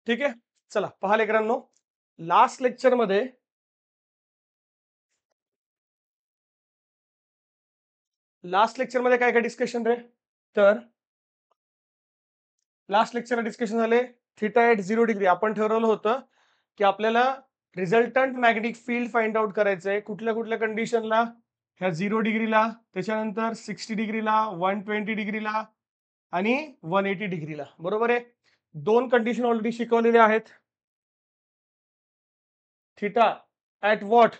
ठीक आहे. चला पहा लेकरांनो, लास्ट लेक्चरमध्ये काय काय डिस्कशन रे? तर लास्ट लेक्चरला डिस्कशन झाले थीटा ॲट 0 डिग्री. आपण ठरवलं होतं की आपल्याला resultant magnetic field find out करायचं आहे. कुठल्या कुठल्या कंडिशनला? ह्या 0 डिग्रीला, त्याच्यानंतर 60 डिग्रीला, 120 डिग्रीला आणि 180 डिग्रीला. बरोबर आहे. दोन कंडिशन ऑलरेडी शिकवलेल्या आहेत. Theta at what?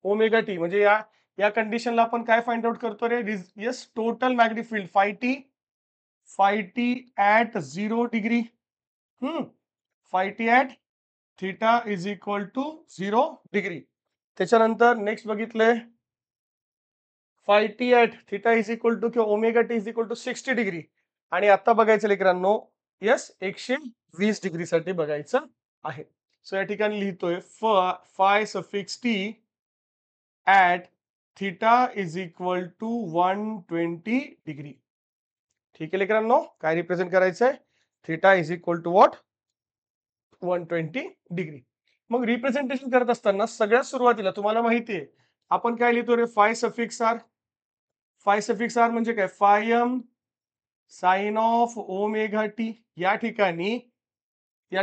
Omega T. म्हणजे या या कंडिशनला आपण काय फाइंड आउट करतो रे? Yes, total magnetic field phi T at 0 degree. Phi T at theta is equal to 0 degree. त्याच्यानंतर नेक्स्ट बघितलंय phi T at theta is equal to किंवा omega T is equal to 60 degree. आणि आता बघायचं लेकरांनो, yes 120 degree साठी बघायचं आहे. So या ठिकाणी लिहितोय phi suffix t at theta is equal to 120 degree. ठीक आहे लेकरांनो, काय रिप्रेझेंट करायचंय? Theta is equal to what? 120 degree. मग रिप्रेझेंटेशन करत असताना सगळ्यात सुरुवातीला तुम्हाला माहिती आहे आपण काय लिहितो रे? फाय सफिक्स आर म्हणजे काय? Phi M sine of omega T. या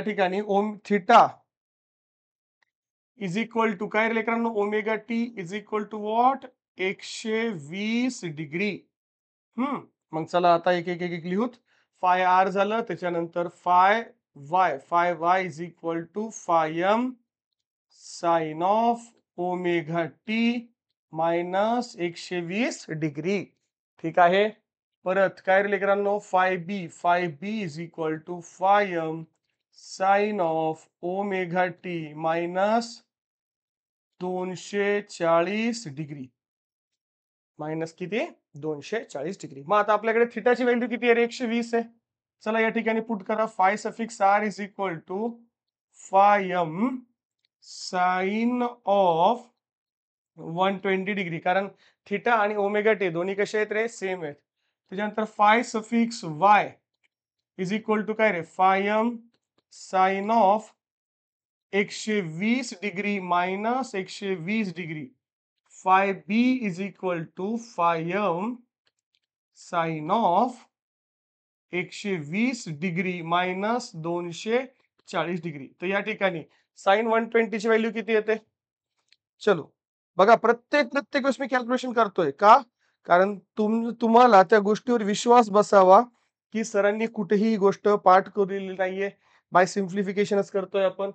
ठिकाणी ओम थीटा इज इक्वल टू काय लेकरांनो? Omega T is equal to what? 120 degree. मग चला आता एक एक एक एक लिहूत. फाय आर झालं, त्याच्यानंतर phi Y is equal to phi M sine of omega T minus 120 degree. ठीक आहे. परत काय रे लेकरांनो? Phi B is equal to phi M sine of omega T minus 240 degree. Minus किती? 240 डिग्री. मग आता आपल्याकडे थीटाची व्हॅल्यू किती आहे रे? 120 आहे. चला या ठिकाणी पुट करा. Phi suffix R is equal to phi M sine of 120 degree. कारण थीटा आणि ओमेगा टी दोन्ही कसे आहेत रे? सेम आहेत. त्याच्यानंतर phi suffix Y is equal to काय रे? Phi M sine of 120 degree minus 120 degree. Phi B is equal to phi M sine of 120 degree minus 240 degree. तर या ठिकाणी साइन 120 ची व्हॅल्यू किती येते? चलो बघा, प्रत्येक वेळेस मी कॅल्क्युलेशन करतोय का? कारण तुम्हाला त्या गोष्टीवर विश्वास बसावा की सरांनी कुठेही गोष्ट पाठ केलेली नाहीये. बाय सिम्प्लिफिकेशनच करतोय आपण.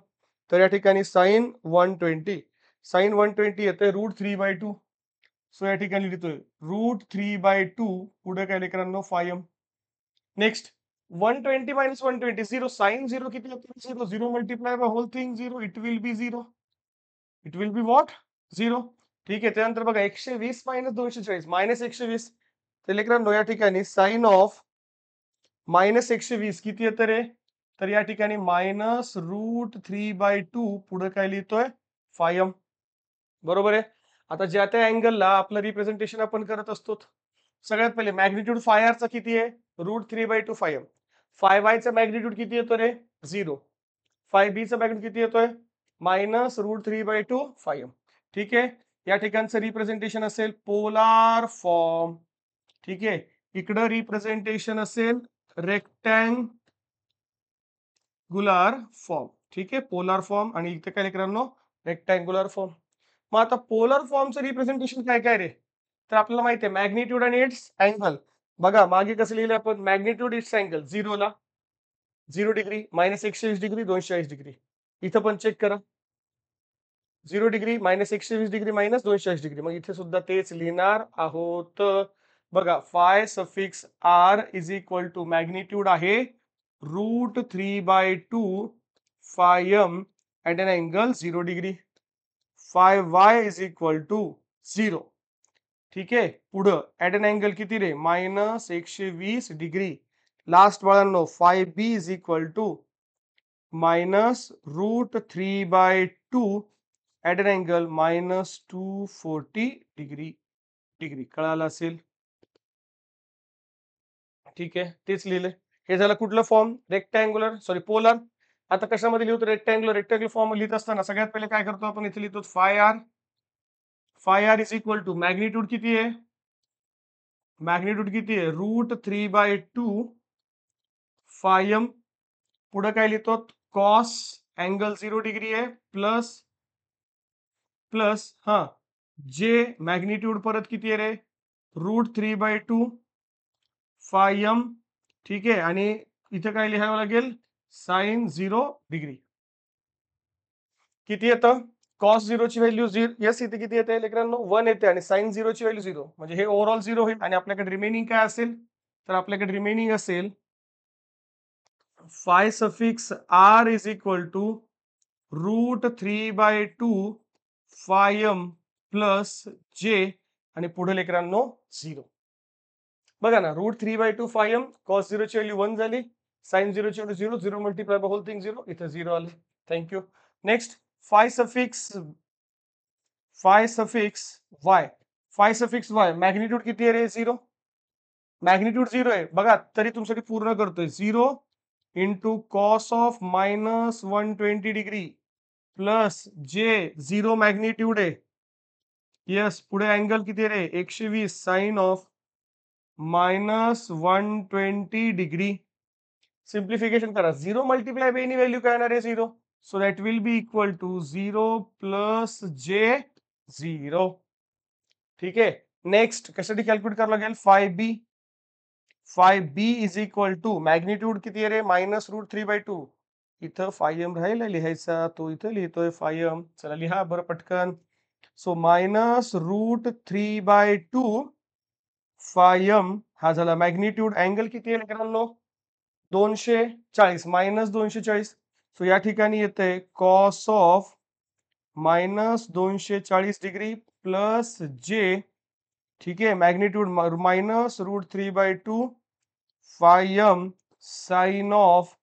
तर या ठिकाणी साइन 120 येते √3/2. सो या ठिकाणी लिहितोय √3/2. पुढे काय लेकरांनो? Phi M. Next 120 minus 120 0. Sine 0 किती होते? 0. 0 multiply by whole thing 0. It will be 0. It will be what? 0. ठीक आहे. त्यानंतर बघा 120 मायनस 240 मायनस 120. तर लेकरांनो या ठिकाणी साइन ऑफ मायनस 120 किती येतं रे? तर या ठिकाणी मायनस √3/2. पुढे काय लिहितोय? Phi m. बरोबर आहे. आता ज्या त्या अँगलला आपलं रिप्रेझेंटेशन आपण करत असतो. सगळ्यात पहिले मॅग्निट्यूड फाय आर चा किती आहे? √3/2 फाय एम. फाय वाय चा मॅग्निट्यूड किती येतो रे? 0. फाय बी चा मॅग्निट्यूड किती येतोय? Minus √3/2 phi m. ठीक आहे. या ठिकाणचं रिप्रेझेंटेशन असेल पोलार फॉर्म. ठीक आहे. इकडं रिप्रेझेंटेशन असेल रेक्टँगुलर फॉर्म. ठीक आहे. पोलार फॉर्म आणि इथे काय लेकरांनो? रेक्टँगुलर फॉर्म. मग आता पोलर फॉर्मचं रिप्रेझेंटेशन काय काय रे? तर आपल्याला माहिती आहे मॅग्निट्यूड आणि इट्स अँगल. बघा मागे कसं लिहिलं आपण? मॅग्निट्यूड इट्स अँगल 0 ला 0 डिग्री मायनस 120 डिग्री 240 डिग्री. इथं पण चेक करा. 0 degree minus 120 degree minus 240 degree. मग इथे सुद्धा तेच लिहिणार आहोत. बघा phi suffix R is equal to magnitude आहे √3/2 phi M and an angle 0 degree. Phi Y is equal to 0. ठीक आहे. पुढं ऍट एन अँगल किती रे? Minus 120 degree. लास्ट बाळांनो phi B is equal to minus √3/2 at an angle minus 240 degree. कळालं असेल? ठीक आहे. तेच लिहिलंय. हे झालं कुठलं फॉर्म? पोलार. आता कशामध्ये लिहितो रेक्टँग्युलर फॉर्म लिहित असताना सगळ्यात पहिले काय करतो आपण इथे लिहितो phi r is equal to magnitude किती आहे √3/2 फाय पुढे काय लिहितो कॉस अँगल 0 डिग्री आहे प्लस हा जे मॅग्निट्यूड परत किती आहे रे √3/2 फाय ठीक आहे आणि इथे काय लिहावं लागेल साइन 0 डिग्री किती येतं कॉस 0 ची व्हॅल्यू यस इथे किती येते लेकरांनो 1 येते आणि साइन 0 ची व्हॅल्यू 0 म्हणजे हे ओव्हरऑल 0 होईल आणि आपल्याकडे रिमेनिंग काय असेल तर आपल्याकडे रिमेनिंग असेल phi suffix R is equal to √3/2 phi plus j आणि पुढे लेकरांनो 0 बघा ना √3/2 फाय कॉस 0 ची व्हॅल्यू 1 झाली साइन 0 ची value 0 0 multiply by whole thing 0 इथे 0 आले thank you next five suffix Y magnitude किती आहे रे 0 मॅग्निट्यूड 0 आहे बघा तरी तुमच्यासाठी पूर्ण करतोय 0 into cos of -120 degree plus j 0 magnitude आहे यस पुढे अँगल किती रे 120 साइन ऑफ -120 डिग्री सिंप्लिफिकेशन करा 0 मल्टिप्लाय बाय एनी व्हॅल्यू काय येणार आहे 0 so that will be equal to 0 plus j 0 ठीक आहे नेक्स्ट कशासाठी कॅल्क्युलेट करावं लागेल phi B is equal to magnitude किती आहे रे -√3/2 इथं फायम राहिला लिहायचा तो इथं लिहितोय फायम चला लिहा बरं पटकन सो -√3/2 फायम हा झाला मॅग्निट्यूड अँगल किती आहे मित्रांनो 240 -240 सो या ठिकाणी येतंय cos of -240 degree plus j ठीक आहे magnitude -√3/2 phi m sine of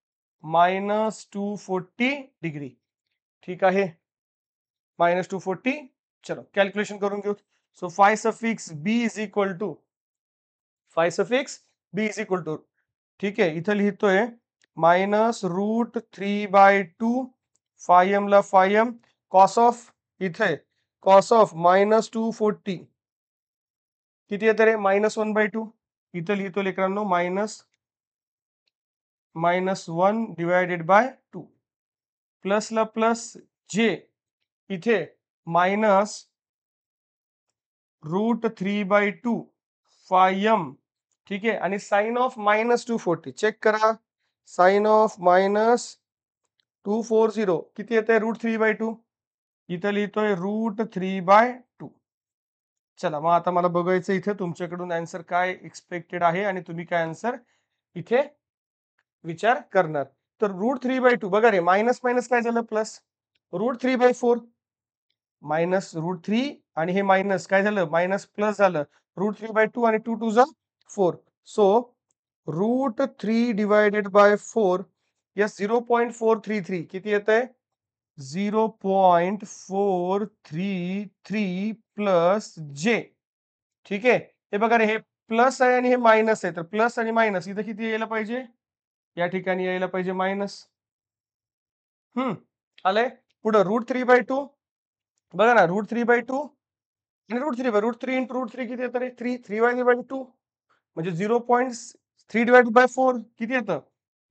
-240 degree ठीक आहे -240 चलो कॅल्क्युलेशन करून घेऊ so phi suffix b is equal to ठीक आहे इथं लिहितोय -√3/2 फायम ला फायम कॉस ऑफ इथे कॉस ऑफ -240 किती येतं रे -1/2 इथं लिहितो लेकरांनो -1 डिवायडेड बाय 2 प्लस ला प्लस जे इथे -√3/2 फायम ठीक आहे आणि साइन ऑफ -240 चेक करा साइन ऑफ -240 किती येते √3/2 इथं लिहितोय √3/2 चला मग आता मला बघायचं इथे तुमच्याकडून आन्सर काय एक्सपेक्टेड आहे आणि तुम्ही काय आन्सर इथे विचार करणार तर √3/2 बघा रे मायनस मायनस काय झालं प्लस √3/4 -√3 आणि हे मायनस काय झालं मायनस प्लस झालं √3/2 आणि 2 2 4 सो √3 डिवायडेड बाय 4 यस 0.433 किती येत आहे 0.433 प्लस जे ठीक आहे हे बघा रे हे प्लस आहे आणि हे मायनस आहे तर प्लस आणि मायनस इथं किती यायला पाहिजे या ठिकाणी यायला पाहिजे मायनस आलंय पुढं √3/2 बघा ना √3/2 आणि √3 इंटू √3 किती येतं रे 3 म्हणजे 0.3 डिवाइडेड बाय 4 किती येतं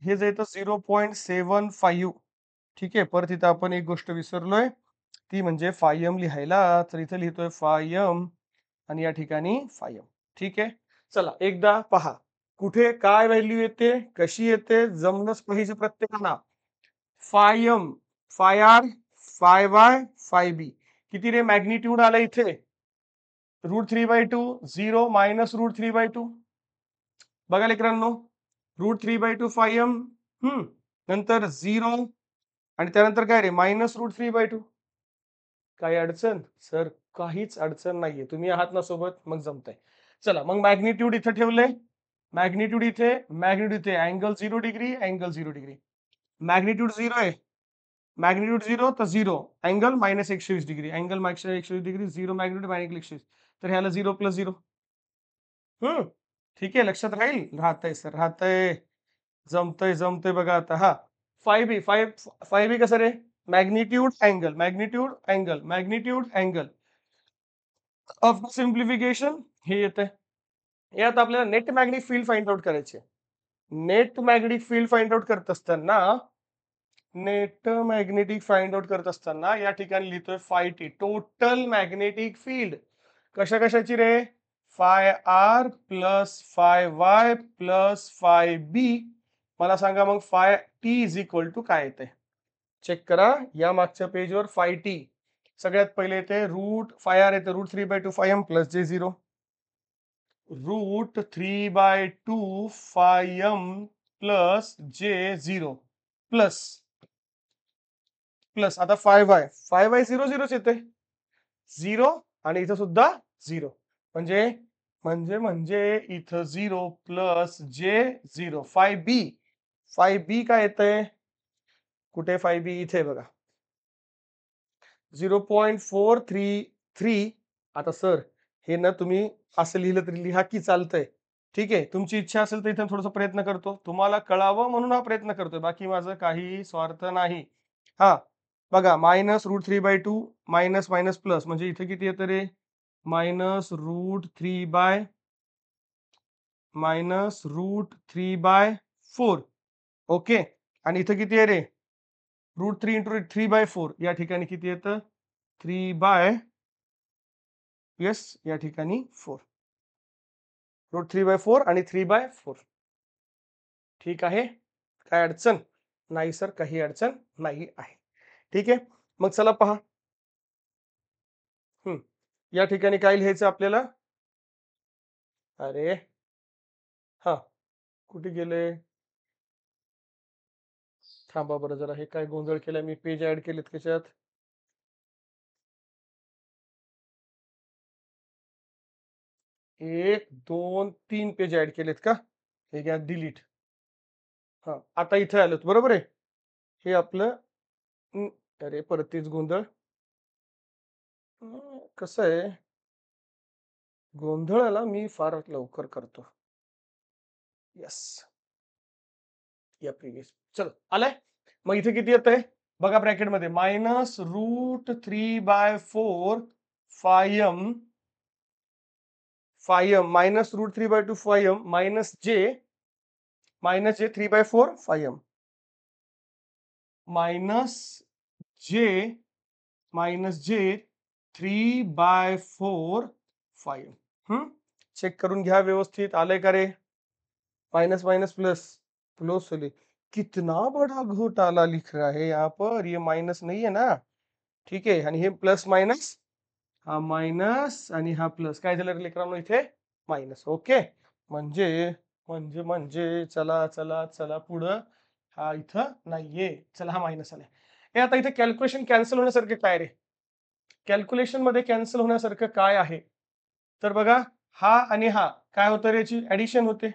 हे जे येतं 0.75 ठीक आहे परत इथं आपण एक गोष्ट विसरलोय ती म्हणजे फायम लिहायला तर इथं लिहितोय फायम आणि या ठिकाणी फायम ठीक आहे चला एकदा पहा कुठे काय व्हॅल्यू येते कशी येते जमलंच पाहिजे प्रत्येकाला phi M phi R phi Y phi B किती रे मॅग्निट्यूड आलं इथे √3/2 0 मायनस √3/2 बघा लेकरांनो √3/2 फायम नंतर 0 आणि त्यानंतर काय रे -√3/2 काही अडचण सर काहीच अडचण नाहीये तुम्ही आहात ना सोबत मग जमतंय चला मग मॅग्निट्यूड इथे ठेवलंय मॅग्निट्यूड इथे angle 0 degree angle 0 degree magnitude 0 आहे मॅग्निट्यूड 0 तर 0 angle -120 degree angle -120 degree 0 magnitude -120 तर ह्याला 0 + 0 ठीक आहे लक्षात राहील राहतंय सर राहतंय जमतंय बघा आता हा 5b 5b कसं रे? मॅग्निट्यूड अँगल आफ्टर सिम्प्लिफिकेशन हे येते. हे आता आपल्याला net magnetic field find out करायचे. Net magnetic field find out करत असताना या ठिकाणी लिहितोय phi T total magnetic field. कशाची रे? Phi R plus phi Y plus phi B. मला सांगा मग phi T is equal to काय येते? चेक करा या मागच्या पेजवर. फाय टी सगळ्यात पहिले येते रूट फाय आर येते √3/2 phi m plus J0 √3/2 phi m plus J0 plus आता फाय वाय 0 येते 0 आणि इथं सुद्धा 0 म्हणजे इथं 0 प्लस J0 फाय बी काय येतंय? कुठे फाय बी? इथे बघा 0.433. आता सर हे ना तुम्ही असं लिहिलं तरी लिहा की चालतंय. ठीक आहे, तुमची इच्छा असेल तर इथं थोडासा प्रयत्न करतो, तुम्हाला कळावं म्हणून हा प्रयत्न करतोय, बाकी माझं काही स्वार्थ नाही. हा बघा -√3/2 मायनस मायनस प्लस म्हणजे इथे किती येतं रे? -√3/4. ओके, आणि इथं किती आहे रे? √3 × 3/4 या ठिकाणी किती येतं? 3/4 या ठिकाणी 4 √3/4 आणि 3/4. ठीक आहे, काय अडचण नाही सर? काही अडचण नाही आहे. ठीक आहे, मग चला पहा. या ठिकाणी काय लिहायचं आपल्याला? अरे हा कुठे गेले? थांबा बरं जरा, हे काय गोंधळ केला मी. पेज ऍड केलेत त्याच्यात. 1 2 3 पेज ऍड केलेत का? हे घ्या डिलीट. हा आता इथे आलोत, बरोबर आहे. हे आपलं अरे परत तेच गोंधळ. कसं आहे, गोंधळाला मी फार लवकर करतो. यस, या प्रिव्हियस चलो आलाय. मग इथे किती येत आहे बघा ब्रॅकेट मध्ये? -√3/4 phi M -√3/2 phi M minus J 3/4 phi M -J 3/4 phi M. Check करून घ्या व्यवस्थित आलंय का रे? माइनस माइनस प्लस प्लस होली. कितना बड़ा घोटाला लिख रहा है यहाँ पर, ये माइनस नहीं है ना? ठीक आहे, आणि हे प्लस मायनस, हा मायनस आणि हा प्लस, काय झालं लेकरांनो? इथे मायनस. ओके, म्हणजे चला चला चला पुढं. हा इथं नाहीये, चला हा मायनस आलाय. हे आता इथे कॅल्क्युलेशन कॅन्सल होण्यासारखे काय रे? कॅल्क्युलेशन मध्ये कॅन्सल होण्यासारखं काय आहे? तर बघा, हा आणि हा काय होतं रे? याची ऍडिशन होते,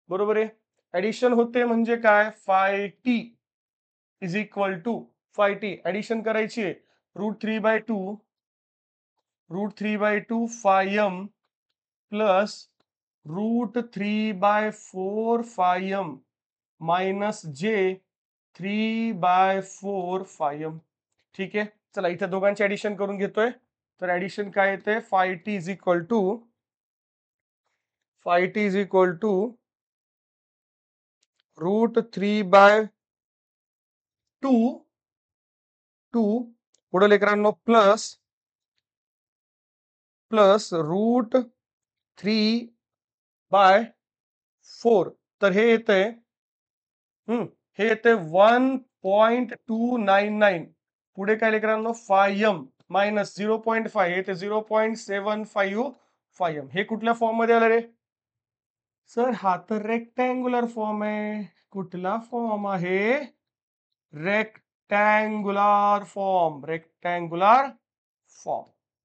बरोबर आहे. ऍडिशन होते म्हणजे काय? Phi T is equal to phi t addition करायची आहे √3/2 phi m plus √3/4 phi M minus J 3/4 phi m. ठीक आहे, चला इथे दोघांचे ऍडिशन करून घेतोय. तर ऍडिशन काय येते? Phi T is equal to √3/2 पुढे लेकरांनो प्लस √3/4. तर हे येतंय 1.299. पुढे काय लेकरांनो? फाय एम मायनस 0.5 येते 0.755 हे कुठल्या फॉर्म मध्ये आलं रे? सर हा तर रेक्टँग्युलर फॉर्म आहे. कुठला फॉर्म आहे? Rectangular form.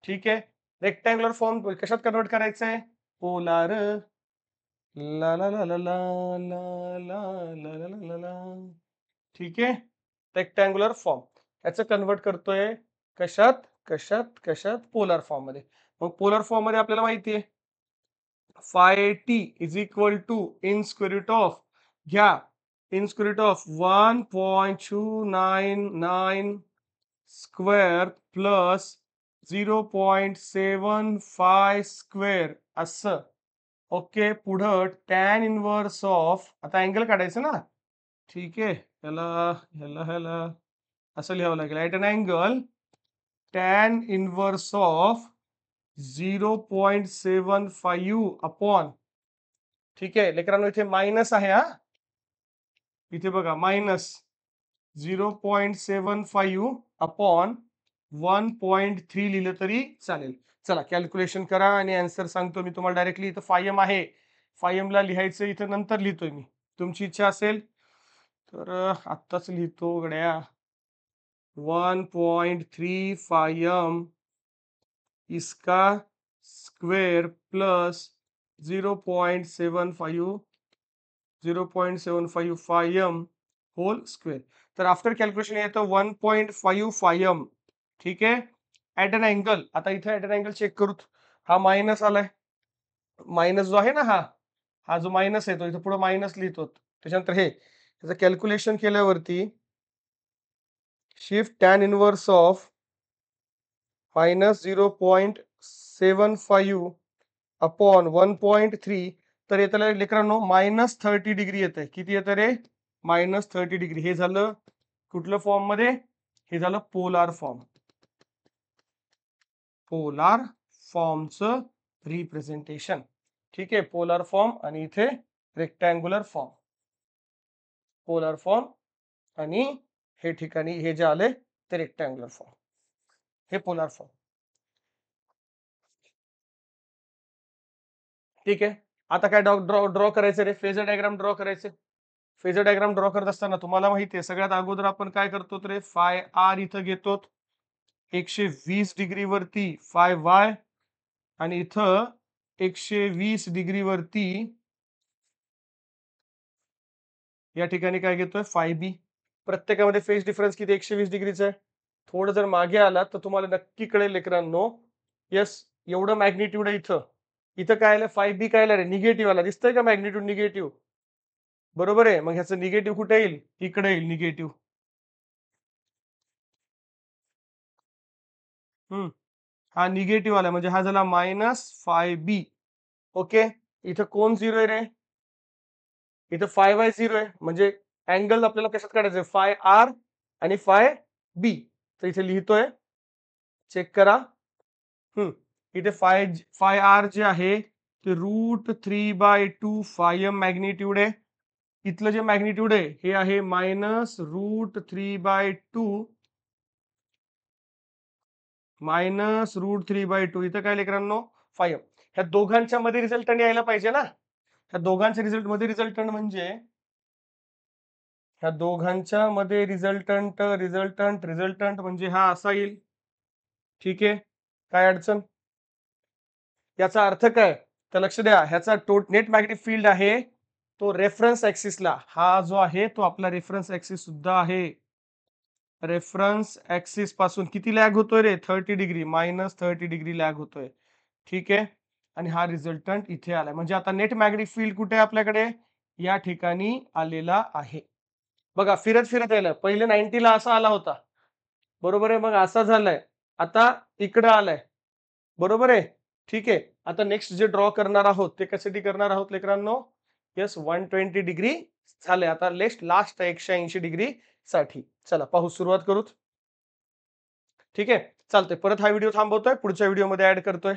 ठीक आहे, रेक्टँग्युलर फॉर्म कशात कन्वर्ट करायचं आहे? पोलार. ला ला ला ला ला ला ला ला ला ला. ठीक आहे, रेक्टँग्युलर फॉर्म याचं कन्वर्ट करतोय कशात? पोलार फॉर्म मध्ये. मग पोलार फॉर्म मध्ये आपल्याला माहिती आहे phi T is equal to in square root of घ्या in square root of 1.299 square plus 0.75 square असं. ओके, पुढं टॅन इनवर्स ऑफ, आता अँगल काढायचं ना, ठीक आहे, ह्याला ह्याला ह्याला असं लिहावं लागेल. At an angle tan inverse of 0.75 upon, ठीक आहे लेकरांनो, इथे मायनस आहे हा, इथे बघा मायनस 0.75 अपॉन 1.3 लिहिलं तरी चालेल. चला कॅल्क्युलेशन करा आणि आन्सर सांगतो मी तुम्हाला डायरेक्टली. इथं फायम आहे, फायमला लिहायचं इथं नंतर लिहितोय मी, तुमची इच्छा असेल तर आत्ताच लिहितो गड्या. 1.35 इसका स्क्वेअर प्लस 0.75 फायम होल स्क्वेअर. तर आफ्टर कॅल्क्युलेशन येतं 1.5 ठीक आहे, ॲट एन अँगल. आता इथे ॲट एन अँगल चेक करू. हा मायनस आलाय, मायनस जो आहे ना, हा जो मायनस आहे तो इथं पुढे मायनस लिहितो. त्याच्यानंतर हे त्याचं कॅल्क्युलेशन केल्यावरती shift tan inverse of minus 0.75 upon 1.3, तर येतं लेकरांनो -30 डिग्री येतंय. किती येतं रे? -30 डिग्री. हे झालं कुठलं फॉर्म मध्ये? हे झालं पोलार फॉर्म. पोलार फॉर्मचं रिप्रेझेंटेशन. ठीक आहे, पोलार फॉर्म आणि इथे रेक्टँग्युलर फॉर्म. पोलार फॉर्म आणि हे ठिकाणी हे जे आले ते रेक्टँग्युलर फॉर्म, हे पोलार फॉर्म. ठीक आहे, आता काय ड्रॉ करायचं रे? फेजर डायग्राम ड्रॉ करायचे. फेजर डायग्राम ड्रॉ करत असताना तुम्हाला माहिती आहे सगळ्यात अगोदर आपण काय करतो रे? फाय आर इथं घेतो 120 डिग्री वरती, फाय वाय आणि इथं 120 डिग्री वरती या ठिकाणी काय घेतोय? फाय बी. प्रत्येकामध्ये फेज डिफरन्स किती? 120 डिग्रीचा आहे. थोडं जर मागे आलात तर तुम्हाला नक्की कळेल लेकरांनो. यस, एवढं मॅग्निट्यूड आहे इथं. इथं काय आलं? फाय बी काय आलं? निगेटिव्ह आला. दिसतंय का मॅग्निट्यूड निगेटिव्ह? बरोबर आहे. मग ह्याचं निगेटिव्ह कुठे येईल? इकडे येईल निगेटिव्ह. हा निगेटिव्ह आला म्हणजे हा झाला -5b. ओके, इथं कोण 0 आहे रे? इथं फाय वाय 0 आहे, म्हणजे अँगल आपल्याला कशात काढायचं? फाय आर आणि फाय बी. तर इथे लिहितोय, चेक करा. इथे फाय आर जे आहे ते √3/2 फायम मॅग्निट्यूड आहे. इथलं जे मॅग्निट्यूड आहे हे आहे -√3/2 -√3/2. इथं काय लेकरांनो? फायम. ह्या दोघांच्या मध्ये रिझल्टंट यायला पाहिजे ना. ह्या दोघांच्या रिझल्ट मध्ये रिझल्टंट म्हणजे ह्या दोघांच्या मध्ये रिझल्टंट म्हणजे हा असा येईल. ठीक आहे, काय अडचण? याचा अर्थ काय? तर लक्ष द्या, ह्याचा नेट मॅग्नेटिक फील्ड आहे तो रेफरन्स ऍक्सिसला, हा जो आहे तो आपला रेफरन्स ऍक्सिस सुद्धा आहे. रेफरन्स ऍक्सिस पासून किती लॅग होतोय रे? 30 डिग्री, -30 डिग्री लॅग होतोय. ठीक आहे, आणि हा रिझल्टंट इथे आलाय. म्हणजे आता नेट मॅग्नेटिक फील्ड कुठे आहे आपल्याकडे? या ठिकाणी आलेला आहे. बघा फिरत फिरत यायला पहिले 90 ला असा आला होता, बरोबर आहे, मग असा झालाय, आता इकडं आलाय, बरोबर आहे. ठीक आहे, आता नेक्स्ट जे ड्रॉ करणार आहोत ते कशासाठी करणार आहोत लेकरांनो? यस, 120 डिग्री झाले. आता लास्ट 180 डिग्री साठी. चला पाहू, सुरुवात करू. ठीक आहे, चालतंय. परत हा व्हिडिओ थांबवतोय, पुढच्या व्हिडिओमध्ये ऍड करतोय.